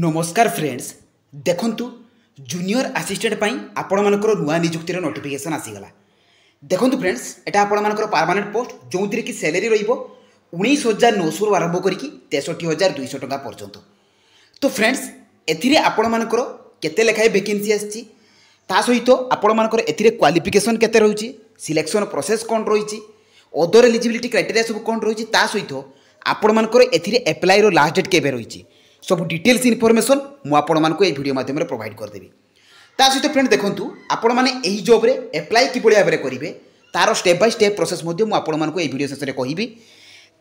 नमस्कार फ्रेंड्स देखंतु junior assistant पाई आपण मानकर नुआ नियुक्तिर नोटिफिकेशन आसीगला। देखंतु फ्रेंड्स एटा आपण मानकर परमानेंट पोस्ट जो कि सैलरी रहिबो 19,900 आरंभ करिकी 63,200 टका पर्यंत। तो फ्रेंड्स एथिरे आपण मानकर केते लेखाय वैकेंसी आछि ता सहित आपण मानकर एथिरे क्वालिफिकेशन केते रहउची, सिलेक्शन प्रोसेस कोन रहिची, अदर एलिजिबिलिटी क्राइटेरिया सब कोन रहिची, ता सहित आपण मानकर एथिरे अप्लाई रो लास्ट डेट केबे रहिची सब डिटेल्स इनफॉरमेशन मु आपण मानको ए वीडियो माध्यम रे प्रोवाइड कर देबी। ता सहित फ्रेंड देखंतु आपण माने एही जॉब रे अप्लाई कि बढिया भाबरे करिवे तार स्टेप बाय स्टेप प्रोसेस मध्ये मु आपण मानको ए वीडियो शेष रे कहिबी,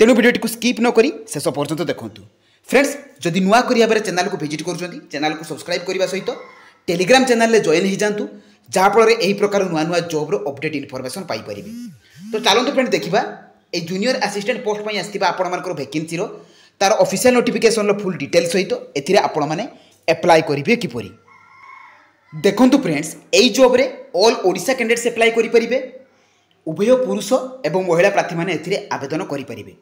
तेनु वीडियो को स्किप न करी शेष पर्यंत देखंतु। फ्रेंड्स जदि नुआ करिया बारे चैनल को विजिट करछंती चैनल को सब्सक्राइब करबा सहित टेलीग्राम चैनल ले जॉइन हो जातु जहाँ फल एही प्रकार नुआ नुआ जॉब रो अपडेट इनफॉरमेशन पाई परिबे। तो चलंतु फ्रेंड देखिबा ए जूनियर असिस्टेंट पोस्ट पई आस्तिबा आपण मानकर वैकेंसी रो तार ऑफिशियल नोटिफिकेशन रो फुल डिटेल सहित एथिरे आपण माने अप्लाई करिवे किपरि। देखंतु फ्रेंड्स एई जॉब रे ऑल ओडिशा कैंडिडेट्स अप्लाई करि परिबे। उभय पुरुष एवं महिला प्रार्थी माने एथिरे आवेदन करि परिबे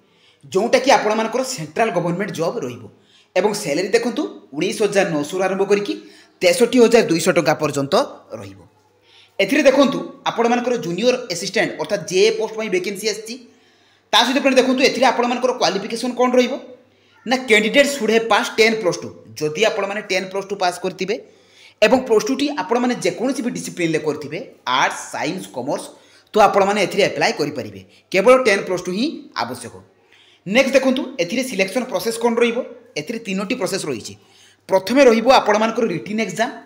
जोटा कि आपण मानकर सेंट्रल गवर्नमेंट जॉब रहिबो एवं सैलरी देखंतु 19,900 आरंभ करिकी 63,200 टका पर्यंत रहिबो। एथिरे देखंतु आपण मानकर जूनियर असिस्टेंट अर्थात जे पोस्ट पई वैकेंसी आछि ता सहित फ्रेंड देखंतु एथिरे आपण मानकर क्वालिफिकेशन कोन रहिबो ना कैंडिडेट शुड हैव पास 10+2 जदि आपण माने 10+2 पास करथिबे एवं +2 टी आपण माने जे कोनोसी भी डिसिप्लिन ले करथिबे आर्ट्स साइंस कॉमर्स तो आपण माने एथिरे अप्लाई करि परिबे केवल 10+2 ही आवश्यक। नेक्स्ट देखंतु एथिरे सिलेक्शन प्रोसेस कोन रहिबो एथिरे तीनोटी प्रोसेस रहिछि। प्रथमे रहिबो आपण मानकर रिटन एग्जाम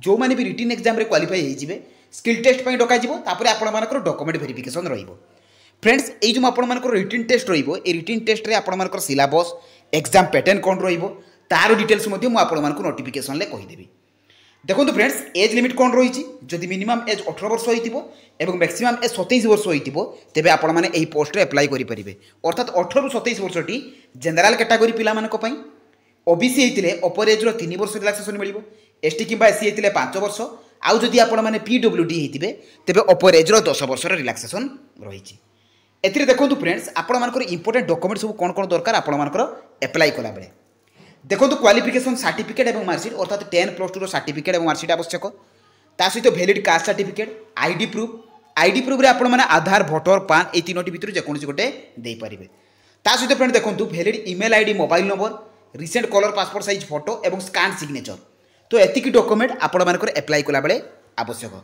जो माने भी रिटन एग्जाम रे क्वालिफाई हे जिवे स्किल टेस्ट पई डका जिवो तापरे आपण मानकर डॉक्यूमेंट वेरिफिकेशन रहिबो। फ्रेंड्स ए जो आपण मानकर रिटन टेस्ट रहिबो ए रिटन टेस्ट रे आपण मानकर सिलेबस एग्जाम पैटर्न कोन रहिबो तार डिटेल्स मध्ये मु आपण मानकर नोटिफिकेशन ले कहि देबी। देखंतु फ्रेंड्स एज लिमिट कोन रहिछि जदि मिनिमम एज 18 वर्ष होइतिबो एवं मैक्सिमम एज 27 वर्ष होइतिबो तेबे आपण माने एही पोस्ट रे अप्लाई करि परिबे अर्थात 18 रु 27 वर्ष टी जनरल कैटेगरी पिला मानक पई, ओबीसी हेतिले अपर एज रो 3 वर्ष रिलैक्सेशन मिलिबो, एसटी किबा एससी हेतिले 5 वर्ष आउ जदि आपण माने पीडब्ल्यूडी हेतिबे तेबे अपर एज रो 10 वर्ष रो रिलैक्सेशन रहिछि। एथिरे देखंतु फ्रेंड्स आपण मानकर इंपोर्टेंट डॉक्यूमेंट सब कोन कोन दरकार आपण मानकर अप्लाई कला बेले देखंतु क्वालिफिकेशन सर्टिफिकेट एवं मार्कशीट अर्थात 10+2 रो सर्टिफिकेट एवं मार्कशीट आवश्यक, ता सहित valid caste certificate, ID proof रे आपण माने आधार भोटर पान ए तीनोटी भितर जे कोनसी गोटे देई परिबे। ता सहित फ्रेंड देखंतु valid email ID mobile number recent colour passport size photo एवं स्कैन सिग्नेचर तो एतिकी डॉक्यूमेंट आपण मानकर अप्लाई कला बेले आवश्यक।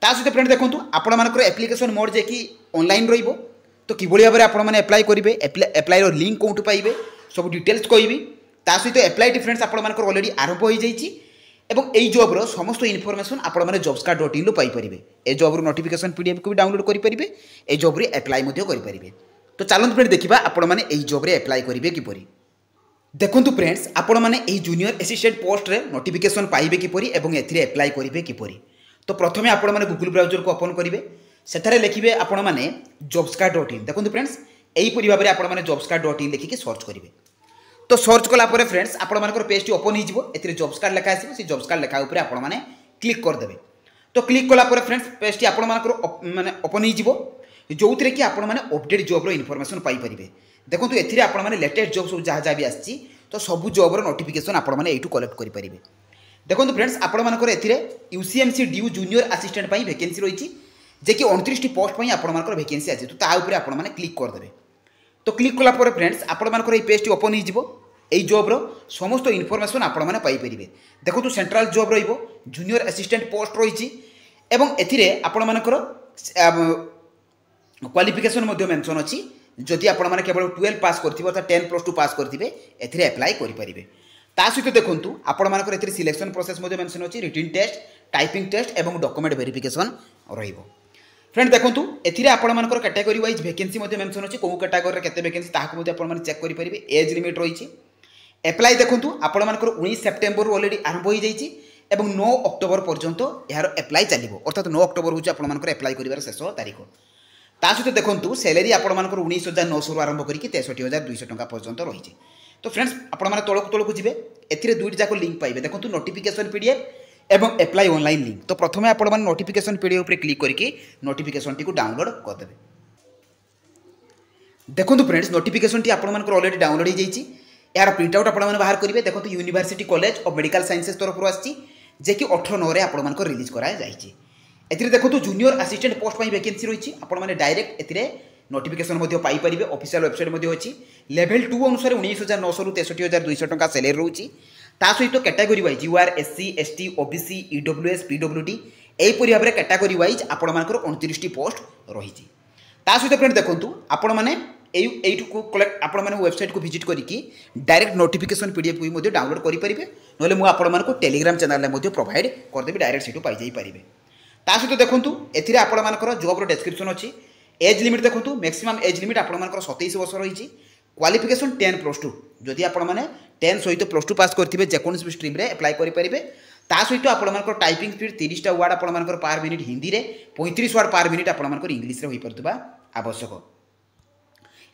ता सहित फ्रेंड देखंतु आपण मानकर एप्लिकेशन मोड जे कि ऑनलाइन रहिबो तो किभଳି भाବରେ ଆପଣମାନେ अप्लाई करेंगे अप्लाई लिंक कौटू पाइबे सब डिटेल्स कहबी ता सहित अप्लाई फ्रेंड्स आपंकर अलरेडी आरंभ हो जाइए एवं यही जॉब्र समस्त इनफॉरमेशन आपने jobscard.in पाई परिबे। ए जॉब्र नोटिफिकेशन पीडीएफ को भी डाउनलोड करेंगे ए जॉब्रे अप्लाई करेंगे। तो चलते फ्रेंड देखा आपने यही जॉब्रे अप्लाई करेंगे किपरि। देखंतु फ्रेंड्स आपण माने एही जूनियर असिस्टेंट पोस्ट रे नोटिफिकेशन पाइबे किपरि एवं एथिरे अप्लाई करेंगे किपरि। तो प्रथमे आपण माने गूगल ब्राउजर को ओपन करेंगे सेठारे लिखिबे आपण माने jobscard.in। देखंतु फ्रेंड्स एही परि भाबरे आपण माने jobscard.in लिखिके सर्च करेंगे। तो सर्च कला परे फ्रेंड्स आपण मानकर पेज टी ओपन हिजिवो एथिरे जॉब्सकार्ड लेखा आसीबो से जॉब्सकार्ड लेखा ऊपर आपण माने क्लिक कर देबे। तो क्लिक कला परे फ्रेंड्स पेज टी आपण मानकर माने ओपन हिजिवो जोउतरे कि आपण माने अपडेट जॉब रो इनफॉरमेशन पाई परिबे। देखंतु एथिरे आपण माने लेटेस्ट जॉब सब जहा जहा भी आछि तो सब जॉब रो नोटिफिकेशन आपण माने एठू कलेक्ट करि परिबे। देखंतु फ्रेंड्स आपण मानकर एथिरे यूसीएमसी ड्यू जूनियर असिस्टेंट पई वैकेंसी रहिछि जे कि 29 टी पोस्ट पई आपण मानकर वैकेंसी आछि तो ता ऊपर आपण माने क्लिक कर देबे। तो क्लिक कला परे फ्रेंड्स आपण मानकर ए पेज टी ओपन हिजिवो एई जॉब रो समस्त इनफॉरमेशन आपण माने पाई परिबे। देखो सेंट्रल जॉब रहिबो जूनियर असिस्टेंट पोस्ट रहिछि एवं एथिरे आपण मानकर क्वालिफिकेशन मध्ये मेंशन अछि जदि आपण माने केवल 12 पास करथिबो अर्थात 10+2 पास करथिबे एथिरे अप्लाई करि परिबे। ता सहित देखंतु आपण मानकर एथिरे सिलेक्शन प्रोसेस मध्ये मेंशन अछि रिटन टेस्ट, टाइपिंग टेस्ट एवं डॉक्यूमेंट वेरिफिकेशन रहिबो। फ्रेंड देखंतु एथिरे आपण मानकर कैटेगरी वाइज वैकेंसी मध्ये मेंशन अछि को कैटेगरी रे केते वैकेंसी ताहाको मध्ये आपण माने चेक करि परिबे। एज लिमिट रहिछि अप्लाई देखंतु आपण मानकर 19 सेप्टेम्बर ऑलरेडी आरंभ हो जाइछि एवं 9 अक्टोबर पर्यंत यार अप्लाई चलिबो अर्थात 9 अक्टोबर होछि आपण मानकर अप्लाई करिवार शेष तारीख। ता सहित देखंतु सैलरी आपण मानकर 19,900 आरंभ करिकि 63,200 टका पर्यंत रहिछि। तो फ्रेंड्स आपण माने तळकु जिवे एथिरे दुइट जाको लिंक पाइबे देखंतु नोटिफिकेशन पीडीएफ एवं अप्लाई ऑनलाइन लिंक। तो प्रथमे आपण माने नोटिफिकेशन पीडीएफ ऊपर क्लिक करिकि नोटिफिकेशन टी को डाउनलोड कर देबे। देखंतु फ्रेंड्स नोटिफिकेशन टी आपण मानकर ऑलरेडी डाउनलोड हो जाइछि यार प्रिंट आउट आपण बाहर करेंगे। देखो university college of medical sciences तरफ आसी कि 18/9 आपण रिलीज कर देखो जूनियर असिस्टेंट पोस्ट वैकेंसी रही आपने डायरेक्ट ए नोटिफिकेशन पाइपर ऑफिशियल वेबसाइट अच्छी लेवल 2 अनुसार 19,900 रु 63,200 टंका सैलरी रोची सहित category wise UR SC ST OBC EWS PWD यहीपरि भाव में कैटेगरी वाइज आपण 29 पोस्ट रही सहित फ्रेंड देखो आपण मैंने आपण मैंने वेबसाइट को विजिट करके डायरेक्ट नोटिफिकेशन पीडीएफ को डाउनलोड करेंगे ना मुझे टेलीग्राम चैनल में प्रोवाइड करदेवी डायरेक्ट सीटू पाई पारे सहित देखो ए आपर जॉब्र डेस्क्रिप्शन अच्छी एज लिमिट देखो मैक्सिमम एज लिमिट आपर 27 वर्ष रही क्वालिफिकेशन 10+2 जदि आपने 10 सहित +2 पास करेंगे जेकोसी भी स्ट्रीम एप्लाई करेंगे सहित आपर टाइपिंग स्पीड 30टा वार्ड आपर पर मिनिट हिंदी में 35 वार्ड पर मिनिट आपर इंग्लीश हो पार आवश्यक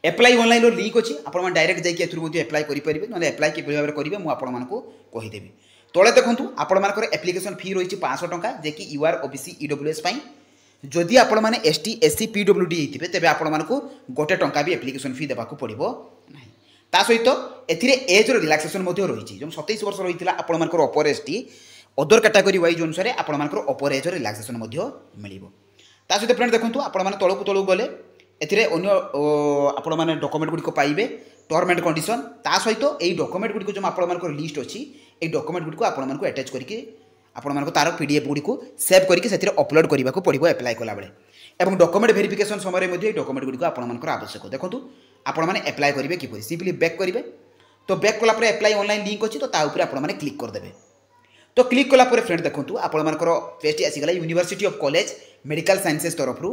एप्लाई ऑनलाइन लिंक अच्छी आप डायरेक्ट जाकि एप्लाई करेंगे ना एप्लाई कि भाव में करेंगे मुझे कहीदेवी तले देखूँ आपर एप्लिकेशन फी रही 500 टंका जे कि यूआर ओबीसी ईडब्ल्यूएस जदि आपण मैंने एसटी एससी पीडब्ल्यूडी होते तेज आपण को गोटे टंका भी एप्लिकेशन फी देवाक पड़ो ना सहित एज रिलैक्सेशन रही जो 27 वर्ष रही है आपर अपर एसटी अदर कैटेगरी वाइज अनुसार आपर अपर एज रिलैक्सेशन मिल सहित फ्रेंड देखो आपण तलू तलू गले आपण मैंने डॉक्यूमेंट गुड़िक पाइबे टर्म एंड कंडीशन सहित यही डॉक्यूमेंट गुड़िक जो आपर लिस्ट अच्छी ये डॉक्यूमेंट गुड़िक आपण अटैच करके आपण तार पीडीएफ गुड़ी को सेव करके अपलोड करने को पड़ो एप्लाई कला बेले डॉक्यूमेंट वेरिफिकेशन समय डॉक्यूमेंट गुड़ी आपर आवश्यक देखो आपण मैंने एप्लाई करेंगे किपर सिंपली बैक करेंगे तो बैक कलापर एप्लाई ऑनलाइन लिंक अच्छी तो आपने क्लिक करदे तो क्लिक कलापर फ्रेंड देखो आपर पेजटी आसीगला university of college medical sciences तरफ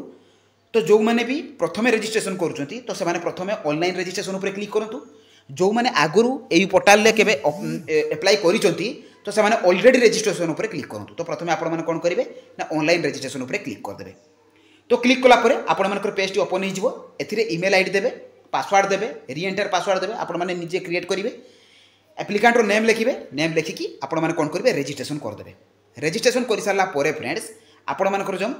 तो जो मैंने भी प्रथम रजिस्ट्रेशन करुँच तो से प्रथम ऑनलाइन रजिस्ट्रेशन उपर क्लिक करूँ जो मैंने आगुरी यही पोर्टाल केवे एप्लाई करिसेंती तो से ऑलरेडी रजिस्ट्रेशन उपर क्लिक करूँ तो प्रथम आपण कौन करेंगे ना ऑनलाइन रजिस्ट्रेशन उपर क्लिक करदे तो क्लिक कलापर आपण पेजटी ओपन हो ईमेल आईडी देवे पासवर्ड देवे रीएंटर पासवर्ड देवे आपण मैंने निजे क्रिएट करेंगे एप्लिकांटर नेम लिखिए नेम लिखिकी आपण मैंने कौन करेंगे रजिस्ट्रेशन करदे रजिस्ट्रेशन कर सारापर फ्रेंड्स आपण जो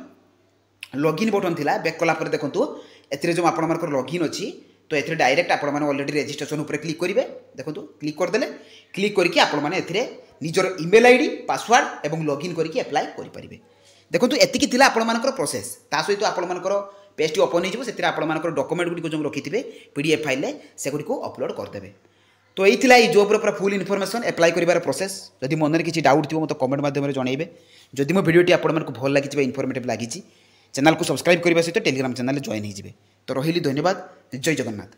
लॉगिन बटन थिला बैक कलापर देखो ए जो आपर लॉगिन अच्छी तो ये डायरेक्ट आपण मैंने ऑलरेडी रजिस्ट्रेशन उपर क्लिक करेंगे देखो क्लिक करदे क्लिक करके आपण मैंने निजर ईमेल आईडी पासवर्ड एवं लॉगिन करके एप्लाई करेंगे देखो एतिकी थिला आपण प्रोसेस सहित आपण पेजटी ओपन हो आपण डॉक्यूमेंट गुड़ी जो रखी थे पीडीएफ फाइल से गुड़ी अपलोड करदे तो यही जॉब्र पूरा फुल इनफॉरमेशन एप्लाई कर प्रोसेस जदि मन में किसी डाउट थी मतलब कमेंट माध्यम जनइबे जदि मो वीडियोटी आपको भल लगी इनफॉर्मेटिव लगी चैनल को सब्सक्राइब करने सहित टेलीग्राम चैनल जॉइन हो तो रही धन्यवाद जय जगन्नाथ।